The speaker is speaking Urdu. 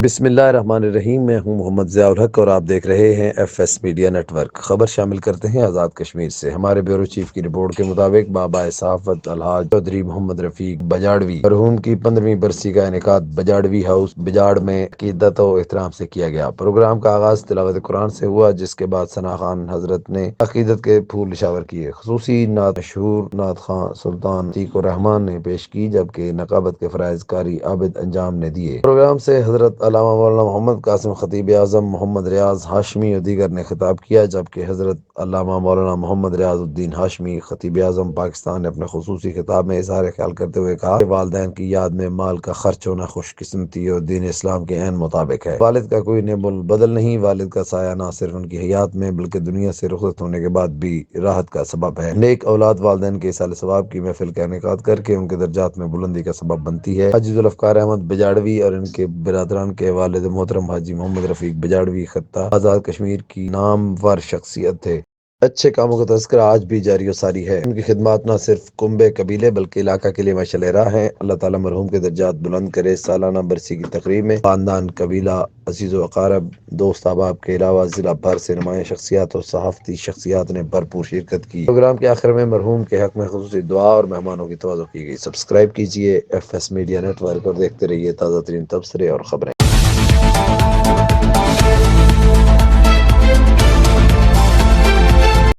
بسم اللہ الرحمن الرحیم، میں ہوں محمد ضیاء الحق اور آپ دیکھ رہے ہیں F S Media Network. خبر شامل کرتے ہیں آزاد کشمیر سے۔ ہمارے بیورو چیف کی رپورٹ کے مطابق بابا صحافت الحاج چودھری محمد رفیق بجاڑوی مرحوم کی 15ویں برسی کا انعقاد بجاڑوی ہاؤس بجاڑ میں عقیدت و احترام سے کیا گیا۔ پروگرام کا آغاز تلاوت قرآن سے ہوا، جس کے بعد ثنا خان حضرت نے عقیدت کے پھول نشاور کیے۔ خصوصی نعت مشہور نعت خواں سلطان عتیق الرحمان نے پیش کی، جبکہ نقابت کے فرائض قاری عابد انجام نے دیے۔ پروگرام سے حضرت علامہ مولانا محمد قاسم خطیب اعظم، محمد ریاض ہاشمی اور دیگر نے خطاب کیا، جبکہ حضرت علامہ مولانا محمد ریاض الدین ہاشمی خطیب اعظم پاکستان نے اپنے خصوصی خطاب میں اظہار خیال کرتے ہوئے کہا کہ والدین کی یاد میں مال کا خرچ ہونا خوش قسمتی اور دین اسلام کے عین مطابق ہے۔ والد کا کوئی نعم البدل نہیں، والد کا سایہ نہ صرف ان کی حیات میں بلکہ دنیا سے رخصت ہونے کے بعد بھی راحت کا سبب ہے۔ نیک اولاد والدین کے ایصال ثواب کی محفل کا انعقاد کر کے ان کے درجات میں بلندی کا سبب بنتی ہے۔ حاجی ذوالفقار احمد بجاڑوی اور ان کے برادران کے والد محترم حاجی محمد رفیق بجاڑوی خطہ آزاد کشمیر کی نامور شخصیت تھے۔ اچھے کاموں کا تذکرہ آج بھی جاری و ساری ہے۔ ان کی خدمات نہ صرف کنبے قبیلے بلکہ علاقہ کے لیے مشعل راہ ہیں۔ اللہ تعالیٰ مرحوم کے درجات بلند کرے۔ سالانہ برسی کی تقریب میں خاندان، قبیلہ، عزیز و اقارب، دوست احباب کے علاوہ ضلع بھر سے نمایاں شخصیات اور صحافتی شخصیات نے بھرپور شرکت کی۔ پروگرام کے آخر میں مرحوم کے حق میں خصوصی دعا اور مہمانوں کی تواضع کی گئی۔ سبسکرائب کیجیے F S Media Network اور دیکھتے رہیے تازہ ترین تبصرے اور خبریں۔